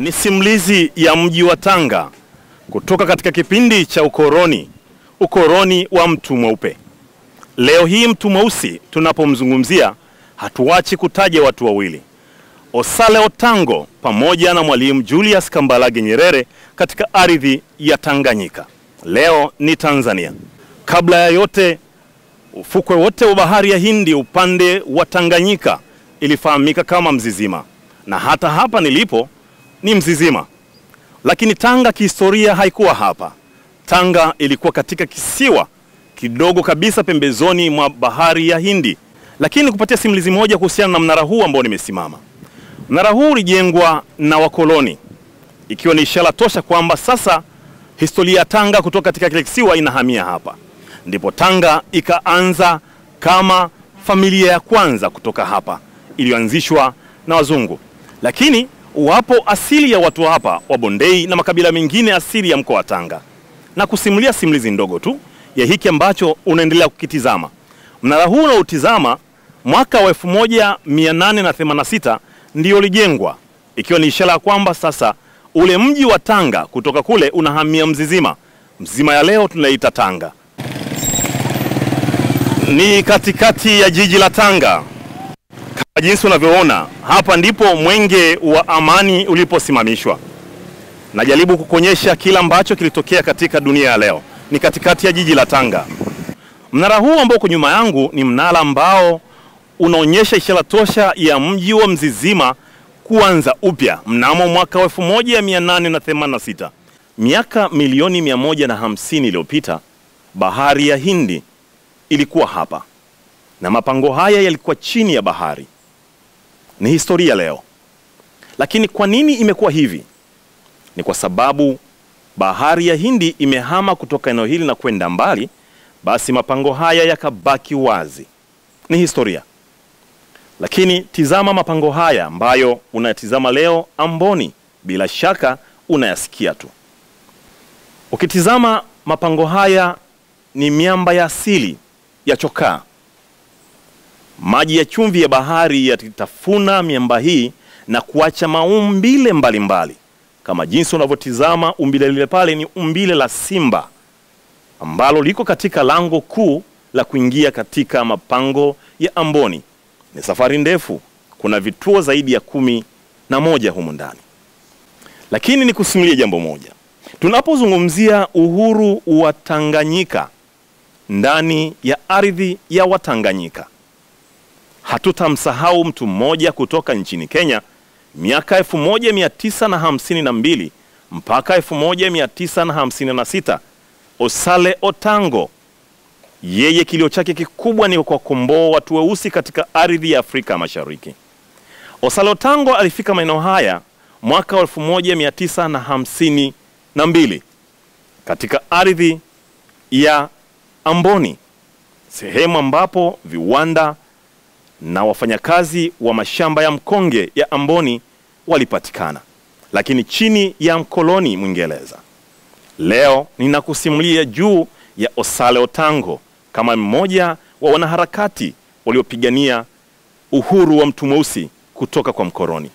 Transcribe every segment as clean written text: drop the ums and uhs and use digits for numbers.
Ni simulizi ya mji wa Tanga kutoka katika kipindi cha ukoloni wa mtu mweupe. Leo hii mtu mweusi tunapomzungumzia hatuachi kutaja watu wawili, Osale Otango pamoja na Mwalimu Julius Kambarage Nyerere katika ardhi ya Tanganyika. Leo ni Tanzania. Kabla ya yote, ufukwe wote wa bahari ya Hindi upande wa Tanganyika ilifahamika kama Mzizima, na hata hapa nilipo ni Mzizima. Lakini Tanga kihistoria haikuwa hapa. Tanga ilikuwa katika kisiwa kidogo kabisa pembezoni mwa bahari ya Hindi. Lakini kupatia simulizi moja kuhusiana na mnara huu ambao nimesimama. Mnara huu ulijengwa na wakoloni, ikiwa ni ishara tosha kwamba sasa historia ya Tanga kutoka katika kile kisiwa inahamia hapa. Ndipo Tanga ikaanza kama familia ya kwanza kutoka hapa, iliyoanzishwa na wazungu. Lakini wapo asili ya watu hapa, Wabondei na makabila mengine asili ya mkoa wa Tanga. Na kusimulia simulizi ndogo tu ya hiki ambacho unaendelea kukitizama. Mnara huu unaotizama mwaka wa 1886 ndio ulijengwa, ikiwa ni ishara kwamba sasa ule mji wa Tanga kutoka kule unahamia Mzizima. Mzizima ya leo tunaita Tanga. Ni katikati ya jiji la Tanga. Kama jinsi unavyoona, hapa ndipo mwenge wa amani uliposimamishwa. Najaribu kukuonyesha kila ambacho kilitokea katika dunia ya leo. Ni katikati ya jiji la Tanga. Mnara huu ambao uko nyuma yangu ni mnara ambao unaonyesha ishara tosha ya mji wa Mzizima kuanza upya mnamo mwaka wa 1886. Miaka milioni 150 iliyopita, bahari ya Hindi ilikuwa hapa na mapango haya yalikuwa chini ya bahari. Ni historia leo. Lakini kwa nini imekuwa hivi? Ni kwa sababu bahari ya Hindi imehama kutoka eneo hili na kwenda mbali, basi mapango haya yakabaki wazi. Ni historia. Lakini tizama mapango haya ambayo unayatizama leo Amboni, bila shaka unayasikia tu. Ukitizama mapango haya ni miamba ya asili ya chokaa. Maji ya chumvi ya bahari yatafuna miamba hii na kuacha maumbile mbalimbali. Kama jinsi unavyotizama umbile lile pale ni umbile la simba ambalo liko katika lango kuu la kuingia katika mapango ya Amboni. Ni safari ndefu, kuna vituo zaidi ya 11 humu ndani. Lakini nikusimulie jambo moja. Tunapozungumzia uhuru wa Tanganyika ndani ya ardhi ya Watanganyika, hatutamsahau mtu mmoja kutoka nchini Kenya miaka 1952 mpaka 1956, Osale Otango. Yeye kilio chake kikubwa ni kwa komboa watu weusi katika ardhi ya Afrika Mashariki. Osale Otango alifika maeneo haya mwaka 1952 katika ardhi ya Amboni, sehemu ambapo viwanda na wafanyakazi wa mashamba ya mkonge ya Amboni walipatikana, lakini chini ya mkoloni Mwingereza. Leo ninakusimulia juu ya Osale Otango kama mmoja wa wanaharakati waliopigania uhuru wa mtu mweusi kutoka kwa mkoloni.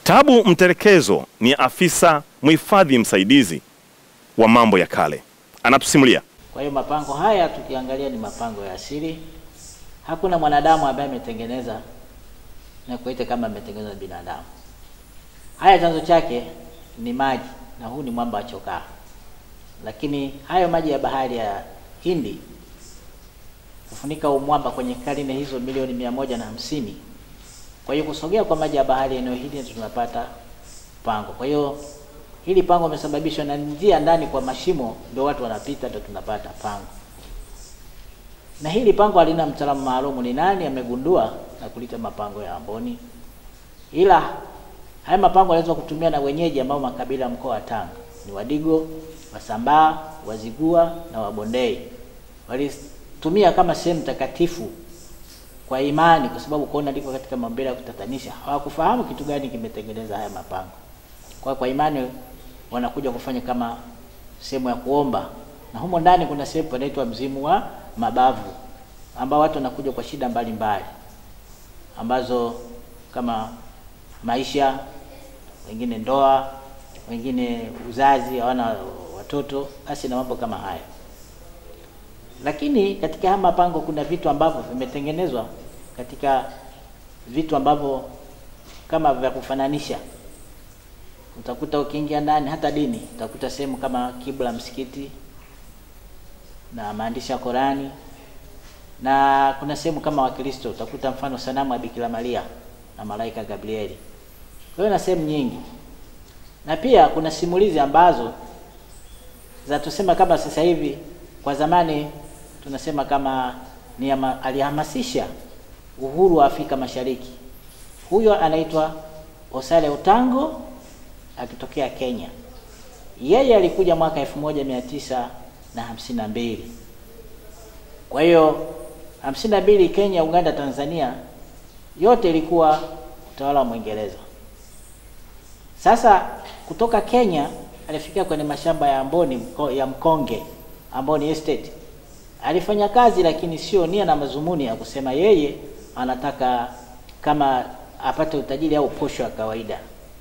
Tabu Mterekezo ni afisa mhifadhi msaidizi wa mambo ya kale. Anatusimulia. Kwa hiyo mapango haya tukiangalia ni mapango ya asili. Hakuna mwanadamu ambaye ametengeneza na kuita kama ametengeneza binadamu. Haya chanzo chake ni maji, na huu ni mwamba wa chokaa. Lakini hayo maji ya bahari ya Hindi kufunika umwamba kwenye karne hizo milioni 150. Kwa hiyo kusogea kwa maji ya bahari eneo hili tunapata pango. Kwa hiyo hili pango limesababishwa na njia ndani kwa mashimo, ndio watu wanapita, ndio tunapata pango. Na hili pango halina mtaalamu maalum ni nani amegundua na kulita mapango ya Amboni. Ila haya mapango yanaweza kutumia na wenyeji ambao makabila mkoa wa Tanga ni Wadigo, Wasambaa, Wazigua na Wabondei. Walitumia kama sehemu takatifu kwa imani, kwa sababu kuona liko katika maumbile ya kutatanisha. Hawakufahamu kitu gani kimetengeneza haya mapango. Kwa imani wanakuja kufanya kama sehemu ya kuomba. Na humo ndani kuna sehemu inaitwa Mzimu wa Mabavu, ambao watu wanakuja kwa shida mbalimbali ambazo kama maisha, wengine ndoa, wengine uzazi, hawana watoto, basi na mambo kama haya. Lakini katika haya mapango kuna vitu ambavyo vimetengenezwa katika vitu ambavyo kama vya kufananisha. Utakuta ukiingia ndani, hata dini utakuta sehemu kama kibla msikiti na maandishi ya Qurani, na kuna sehemu kama Wakristo utakuta mfano sanamu ya Bikira Maria na malaika Gabrieli. Kwa hiyo na sehemu nyingi, na pia kuna simulizi ambazo za tusema kama sasa hivi, kwa zamani tunasema kama ni alihamasisha uhuru wa Afrika Mashariki. Huyo anaitwa Osale Otango akitokea Kenya. Yeye alikuja mwaka 1952. Kwa hiyo 52 Kenya, Uganda, Tanzania yote ilikuwa utawala wa Mwingereza. Sasa kutoka Kenya alifikia kwenye mashamba ya ya Mkonge, Amboni Estate. Alifanya kazi, lakini sio nia na mazumuni ya kusema yeye anataka kama apate utajiri au posho ya kawaida.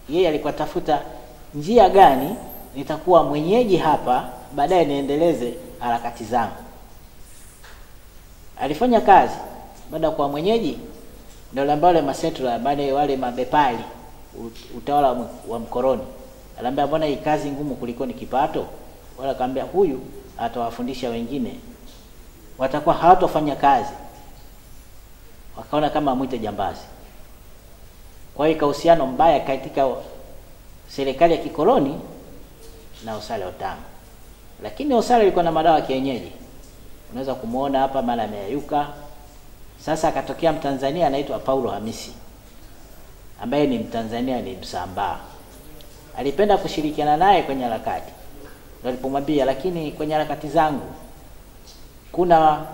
Yeye alikuwa tafuta njia gani nitakuwa mwenyeji hapa, baadaye niendeleze harakati zangu. Alifanya kazi, baada kwa mwenyeji ndio ambao masetra baada wale mabepali utawala wa mkoroni. Aliambia mbona hii kazi ngumu kuliko ni kipato? Wala kaambia huyu atawafundisha wengine, watakuwa hawatofanya kazi. Wakaona kama mwite jambazi. Kwa hiyo uhusiano mbaya katika serikali ya kikoloni na Osale Otango. Lakini Osale alikuwa na madawa kienyeji. Unaweza kumuona hapa mara ameyuka. Sasa akatokea Mtanzania anaitwa Paulo Hamisi, ambaye ni Mtanzania, ni Msambaa. Alipenda kushirikiana naye kwenye harakati. Ndio alipomwambia, lakini kwenye harakati zangu kuna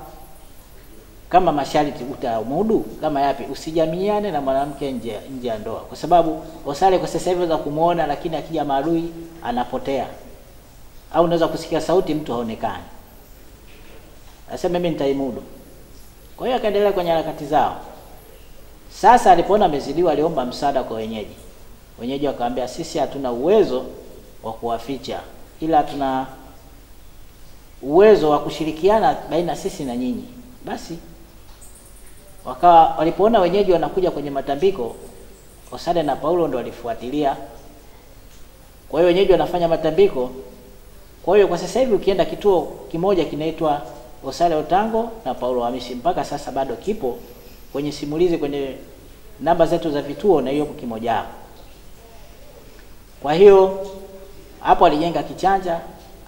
kama masharti utamudu kama yapi, usijamiane na mwanamke nje ya ndoa. Kwa sababu Osale kwa sasa hivi unaweza kumuona, lakini akija maadui anapotea. Au unaweza kusikia sauti mtu haonekani. Asema mimi nitaimudu. Kwa hiyo akaendelea kwenye harakati zao. Sasa alipoona amezidiwa, aliomba msaada kwa wenyeji. Wenyeji wakamwambia, sisi hatuna uwezo wa kuwaficha, ila tuna uwezo wa kushirikiana baina sisi na nyinyi. Basi walipoona wenyeji wanakuja kwenye matambiko, Osale na Paulo ndo walifuatilia. Kwa hiyo wenyeji wanafanya matambiko. Kwa hiyo kwa sasa hivi ukienda kituo kimoja kinaitwa Osale Otango na Paulo Hamisi, mpaka sasa bado kipo kwenye simulizi, kwenye namba zetu za vituo, na hiyo kimoja hapo. Kwa hiyo hapo alijenga kichanja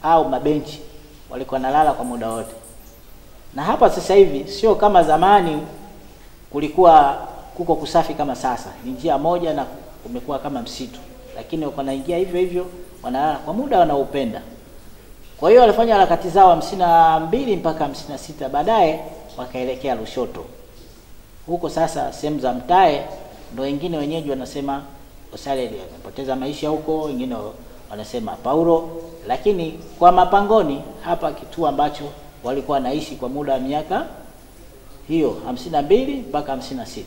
au mabenchi, walikuwa nalala kwa muda wote. Na hapa sasa hivi sio kama zamani kulikuwa kuko kusafi kama sasa. Ni njia moja na umekuwa kama msitu, lakini wako naingia hivyo hivyo, wanalala kwa muda wanaupenda. Kwa hiyo walifanya harakati zao 52 mpaka 56, baadaye wakaelekea Lushoto. Huko sasa sehemu za Mtae ndio wengine wenyeji wanasema Osale amepoteza maisha huko, wengine wanasema Paulo. Lakini kwa Mapangoni hapa kituo ambacho walikuwa naishi kwa muda wa miaka hiyo 52 mpaka 56.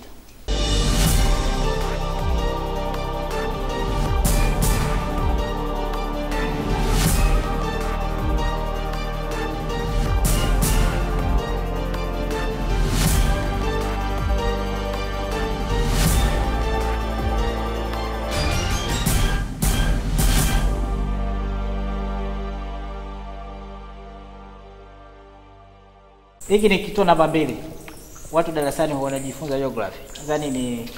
Hiki ni kituo namba 2. Watu darasani wanajifunza geography. Nadhani ni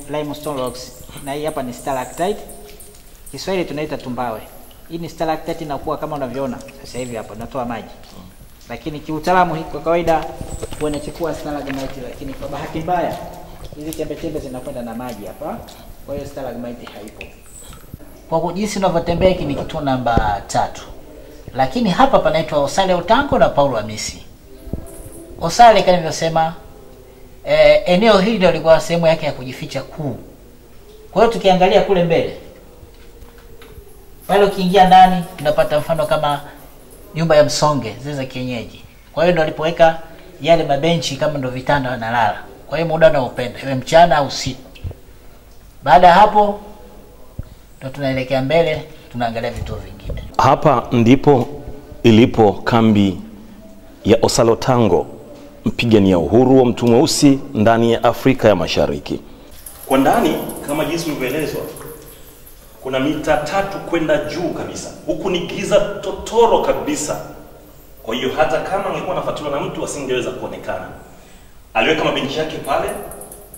limestone rocks. Na hii hapa ni stalactite. Kiswahili tunaita tumbawe. Hii ni stalactite inakuwa kama unavyoona sasa hivi hapa natoa maji. Lakini kiutaalamu hii kwa kawaida wanachukua stalagmite, lakini kwa bahati mbaya hizi chembe zinakwenda na maji hapa. Kwa hiyo stalagmite haipo. Kwa jinsi unavyotembea, hiki ni kituo namba 3. Lakini hapa panaitwa Osale Otango na Paulo Hamisi. Osale kama nilivyosema, eneo hili ndio lilikuwa sehemu yake ya kujificha kuu. Kwa hiyo tukiangalia kule mbele, pale ukiingia ndani tunapata mfano kama nyumba ya msonge zile za kienyeji. Kwa hiyo ndio alipoweka yale mabenchi kama ndio vitanda wanalala. Kwa hiyo muda unaopenda iwe mchana au usiku. Baada ya hapo ndio tunaelekea mbele, tunaangalia vituo vingine. Hapa ndipo ilipo kambi ya Osale Otango, mpigania uhuru wa mtu mweusi ndani ya Afrika ya Mashariki. Kwa ndani kama jinsi ulivyoelezwa, kuna mita 3 kwenda juu kabisa. Huku ni giza totoro kabisa. Kwa hiyo hata kama angekuwa anafuatiliwa na mtu asingeweza kuonekana. Aliweka mabenchi yake pale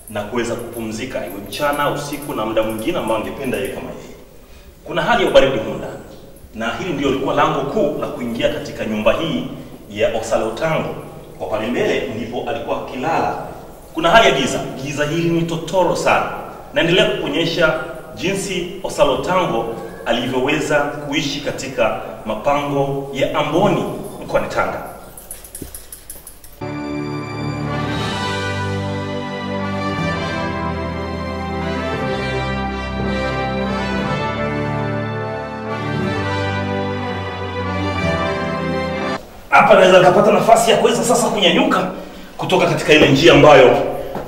na kuweza kupumzika iwe mchana, usiku na muda mwingine ambao angependa yeye kama yeye. Kuna hali ya ubaridi muda. Na hili ndio lilikuwa lango kuu la kuingia katika nyumba hii ya Osale Otango. Kwa pale mbele ndipo alikuwa akilala. Kuna hali ya giza. Giza hili ni totoro sana. Naendelea kuonyesha jinsi Osale Otango alivyoweza kuishi katika mapango ya Amboni mkoani Tanga. Hapa naweza kupata nafasi ya kuweza sasa kunyanyuka kutoka katika ile njia ambayo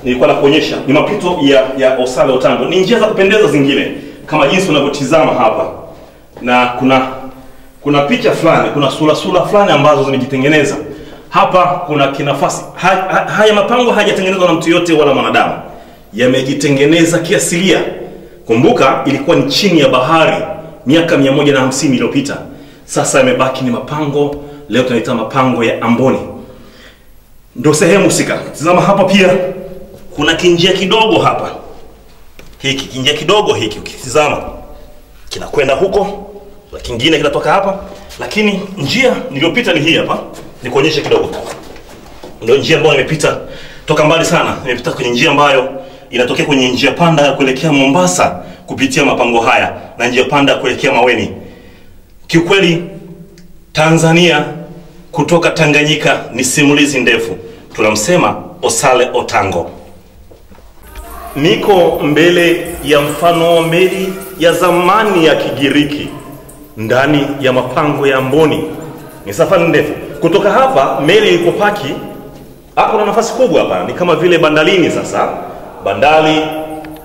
nilikuwa nakuonyesha. Ni mapito ya Osale Otango. Ni njia za kupendeza zingine kama jinsi unavyotizama hapa. Na kuna picha fulani, kuna sura fulani ambazo zimejitengeneza. Hapa kuna kinafasi. Haya mapango hayajatengenezwa na mtu yote wala mwanadamu. Yamejitengeneza kiasilia. Kumbuka ilikuwa ni chini ya bahari miaka 150 iliyopita. Sasa yamebaki ni mapango, leo tunaita mapango ya Amboni. Ndio sehemu husika. Tazama hapa pia kuna kinjia kidogo hapa. Hiki kinjia kidogo hiki ukitizama kinakwenda huko, na kingine kinatoka hapa, lakini njia niliyopita ni hii hapa. Nikuonyeshe kidogo. Ndio njia ambayo nimepita toka mbali sana. Nimepita kwenye njia ambayo inatokea kwenye njia panda ya kuelekea Mombasa kupitia mapango haya na njia panda ya kuelekea Maweni. Kiukweli Tanzania kutoka Tanganyika ni simulizi ndefu. Tunamsema Osale Otango. Niko mbele ya mfano wa meli ya zamani ya Kigiriki ndani ya mapango ya Amboni. Ni safari ndefu. Kutoka hapa meli ilipopaki, hapa kuna nafasi kubwa hapa. Ni kama vile bandarini sasa. Bandari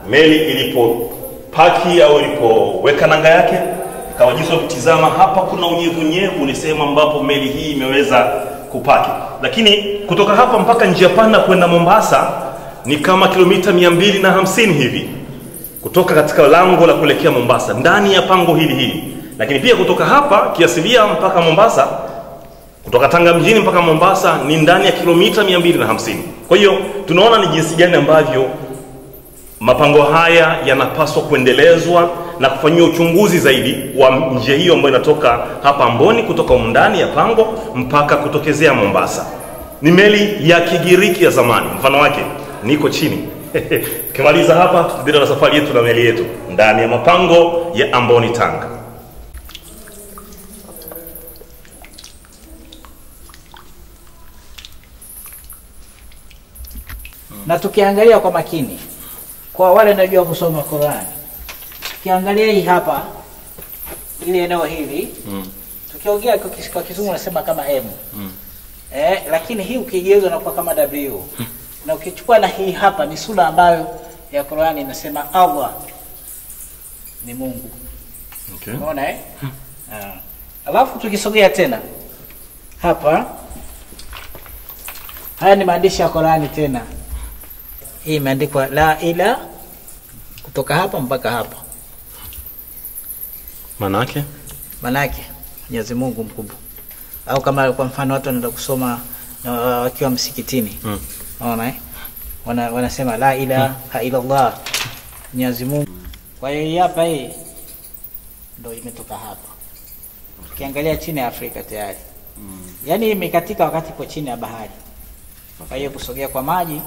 meli ilipopaki au ilipoweka nanga yake, kama jinsi ukitizama hapa kuna unyevunyevu, ni sehemu ambapo meli hii imeweza kupaki. Lakini kutoka hapa mpaka njia panda kwenda Mombasa ni kama kilomita 250 hivi. Kutoka katika lango la kuelekea Mombasa ndani ya pango hili. Lakini pia kutoka hapa kiasilia mpaka Mombasa, kutoka Tanga mjini mpaka Mombasa ni ndani ya kilomita 250. Kwa hiyo tunaona ni jinsi gani ambavyo mapango haya yanapaswa kuendelezwa na kufanywa uchunguzi zaidi wa njia hiyo ambayo inatoka hapa Amboni kutoka ndani ya pango mpaka kutokezea Mombasa. Ni meli ya Kigiriki ya zamani. Mfano wake niko chini. Kimaliza hapa tutaendelea na safari yetu na meli yetu ndani ya mapango ya Amboni Tanga. Na tukiangalia kwa makini, kwa wale wanajua kusoma Qur'an, tukiangalia hii hapa, ile eneo hili, tukiongea kwa Kizungu nasema kama M. Lakini hii ukigeuza inakuwa kama W. Na ukichukua na hii hapa ni sura ambayo ya Qur'an inasema Allah ni Mungu. Okay. Unaona Alafu tukisogea tena hapa, haya ni maandishi ya Qur'ani tena. Hii imeandikwa la ila kutoka hapa mpaka hapa. Manake Mwenyezi Mungu mkubwa. Au kama kwa mfano watu wanaenda kusoma na wakiwa msikitini. Unaona wanasema la ilaha illa Allah, Mwenyezi Mungu. Kwa hiyo hapa hii ndio imetoka hapa. Ukiangalia chini ya Afrika tayari. Yaani imekatika wakati kwa chini ya bahari. Kwa hiyo kusogea kwa maji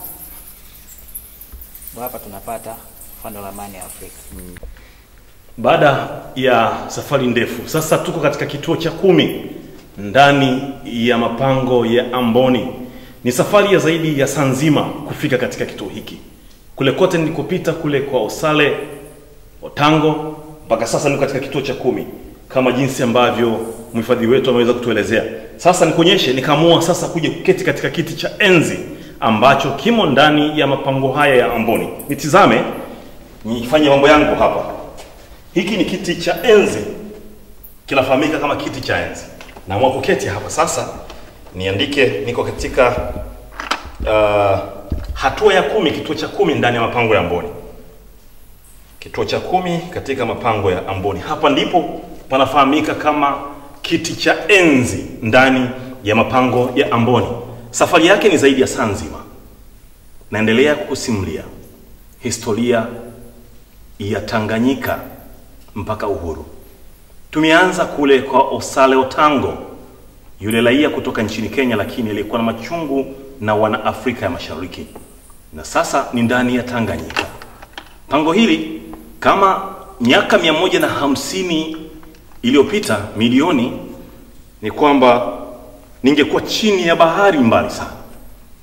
hapa tunapata mfano wa ramani ya Afrika. Baada ya safari ndefu, sasa tuko katika kituo cha 10 ndani ya mapango ya Amboni. Ni safari ya zaidi ya saa nzima kufika katika kituo hiki. Kule kote nilikopita kule kwa Osale Otango, mpaka sasa niko katika kituo cha 10 kama jinsi ambavyo mhifadhi wetu ameweza kutuelezea. Sasa nikuonyeshe, nikaamua sasa kuja kuketi katika kiti cha enzi ambacho kimo ndani ya mapango haya ya Amboni. Nitizame, nifanye mambo yangu hapa. Hiki ni kiti cha enzi, kinafahamika kama kiti cha enzi. Na mwakuketi hapa sasa, niandike niko katika hatua ya 10, kituo cha 10 ndani ya mapango ya Amboni. Kituo cha 10 katika mapango ya Amboni. Hapa ndipo panafahamika kama kiti cha enzi ndani ya mapango ya Amboni. Safari yake ni zaidi ya saa nzima. Naendelea kukusimulia historia ya Tanganyika mpaka uhuru. Tumeanza kule kwa Osale Otango, yule raia kutoka nchini Kenya, lakini alikuwa na machungu na wana Afrika ya Mashariki. Na sasa ni ndani ya Tanganyika. Pango hili kama miaka 150 iliyopita, milioni, ni kwamba ningekuwa chini ya bahari mbali sana.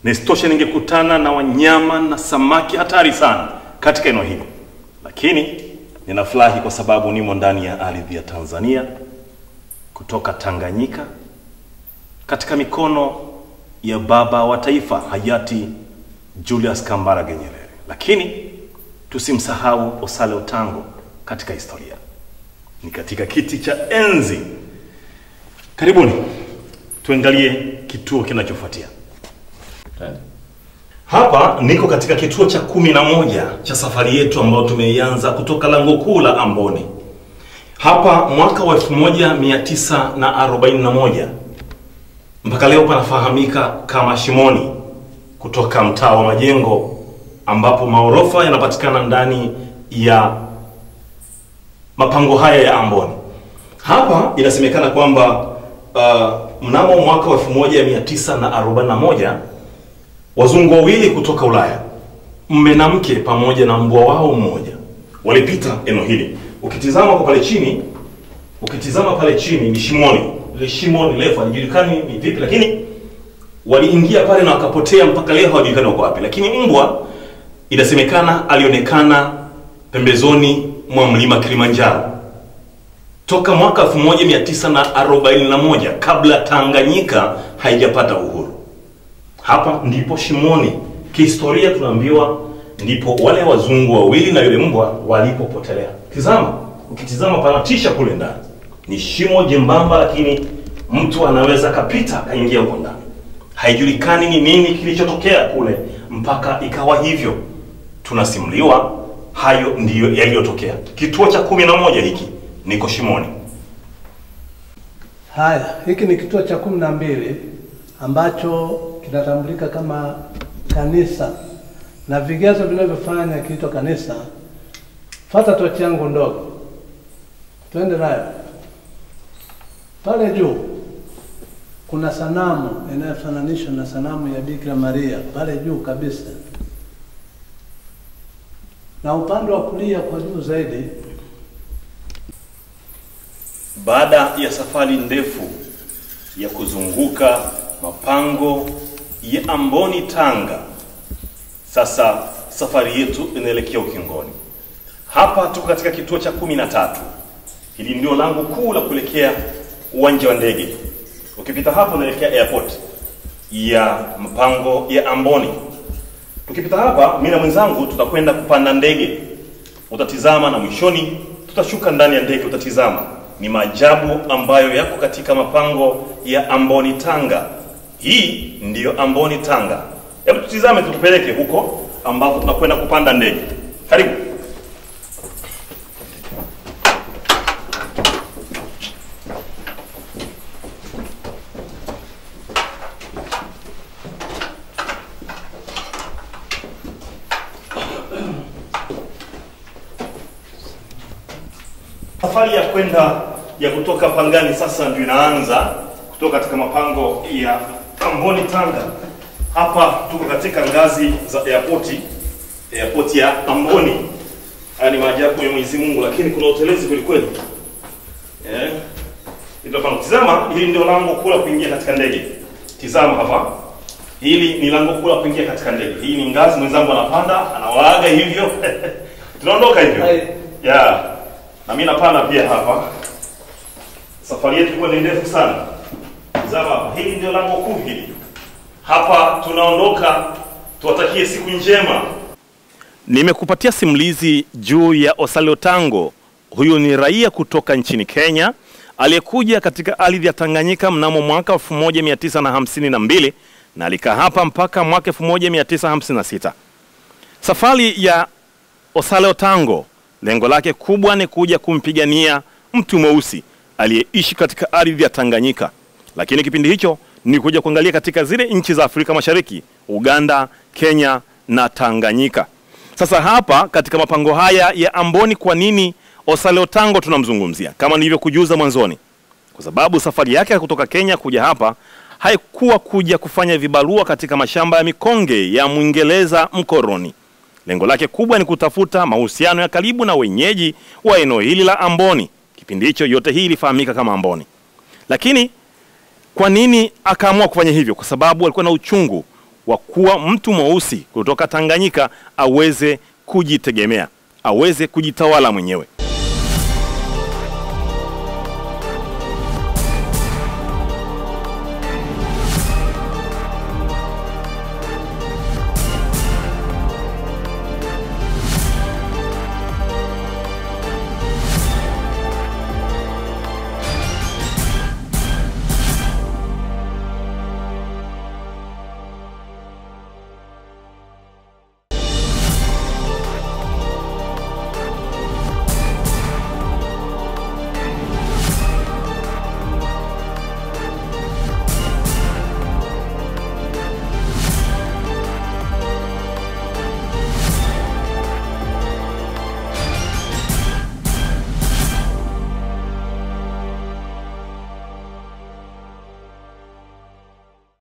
Nesitosha ningekutana na wanyama na samaki hatari sana katika eneo hili. Lakini ninafurahi kwa sababu nimo ndani ya ardhi ya Tanzania, kutoka Tanganyika, katika mikono ya baba wa taifa hayati Julius Kambarage Nyerere. Lakini tusimsahau Osale Otango katika historia. Ni katika kiti cha enzi. Karibuni tuangalie kituo kinachofuatia. Hapa niko katika kituo cha 11 cha safari yetu ambayo tumeianza kutoka lango kuu la Amboni. Hapa mwaka wa 1941 mpaka leo panafahamika kama Shimoni, kutoka mtaa wa Majengo, ambapo maorofa yanapatikana ndani ya mapango haya ya Amboni. Hapa inasemekana kwamba mnamo mwaka wa 1941 wazungu wawili kutoka Ulaya, mume na mke pamoja na mbwa wao mmoja, walipita eneo hili. Ukitizama pale chini ni Shimoni. Ile Shimoni refu halijulikani ni vipi, lakini waliingia pale na wakapotea, mpaka leo hawajulikani wako wapi. Lakini mbwa inasemekana alionekana pembezoni mwa mlima Kilimanjaro toka mwaka 1941, kabla Tanganyika haijapata uhuru. Hapa ndipo Shimoni, kihistoria tunaambiwa, ndipo wale wazungu wawili na yule mbwa walipopotelea. Ukitizama panatisha kule ndani. Ni shimo jembamba, lakini mtu anaweza kapita kaingia huko ndani. Haijulikani ni nini kilichotokea kule mpaka ikawa hivyo. Tunasimuliwa hayo ndiyo yaliyotokea. Kituo cha 11 hiki niko Shimoni. Haya, hiki ni kituo cha 12 ambacho kinatambulika kama kanisa, na vigezo vinavyofanya kiitwa kanisa. Fuata tochi yangu ndogo, twende nayo. Pale juu kuna sanamu inayofananishwa na sanamu ya Bikira Maria pale juu kabisa, na upande wa kulia kwa juu zaidi. Baada ya safari ndefu ya kuzunguka mapango ya Amboni, Tanga, sasa safari yetu inaelekea ukingoni. Hapa tuko katika kituo cha 13. Hili ndio lango kuu la kuelekea uwanja wa ndege. Ukipita hapo unaelekea airport ya mapango ya Amboni. Tukipita hapa, mimi na mwenzangu tutakwenda kupanda ndege. Utatizama na mwishoni tutashuka ndani ya ndege. Utatizama ni maajabu ambayo yako katika mapango ya Amboni, Tanga. Hii ndiyo Amboni, Tanga. Hebu tutizame, tukupeleke huko ambapo tunakwenda kupanda ndege. Karibu. Safari ya kutoka Pangani sasa ndio inaanza, kutoka katika mapango ya Amboni, Tanga. Hapa tuko katika ngazi za airport ya Amboni. Haya ni maajabu ya Mwenyezi Mungu, lakini kuna utelezi kweli kweli. Ndio kama tazama, hili ndio lango kuu la kuingia katika ndege. Tizama hapa. Hili ni lango kuu la kuingia katika ndege. Hii ni ngazi, mwenzangu anapanda, anawaaga hivyo. Tunaondoka hivyo. Na mimi napanda pia hapa. Safari yetu kwa ndefu sana. Tazama hapa. Hili ndio lango kuu hili. Hapa tunaondoka. Tuwatakie siku njema. Nimekupatia simulizi juu ya Osale Otango, Huyu ni raia kutoka nchini Kenya aliyekuja katika ardhi ya Tanganyika mnamo mwaka 1952 na alikaa hapa mpaka mwaka 1956. Safari ya Osale Otango lengo lake kubwa ni kuja kumpigania mtu mweusi aliyeishi katika ardhi ya Tanganyika. Lakini kipindi hicho ni kuja kuangalia katika zile nchi za Afrika Mashariki, Uganda, Kenya na Tanganyika. Sasa hapa katika mapango haya ya Amboni, kwa nini Osale Otango tunamzungumzia? Kama nilivyokujuza mwanzoni, kwa sababu safari yake kutoka Kenya kuja hapa haikuwa kuja kufanya vibarua katika mashamba ya mikonge ya Mwingereza mkoroni. Lengo lake kubwa ni kutafuta mahusiano ya karibu na wenyeji wa eneo hili la Amboni. Kipindi hicho yote hii ilifahamika kama Amboni. Lakini kwa nini akaamua kufanya hivyo? Kwa sababu alikuwa na uchungu wa kuwa mtu mweusi kutoka Tanganyika aweze kujitegemea, aweze kujitawala mwenyewe.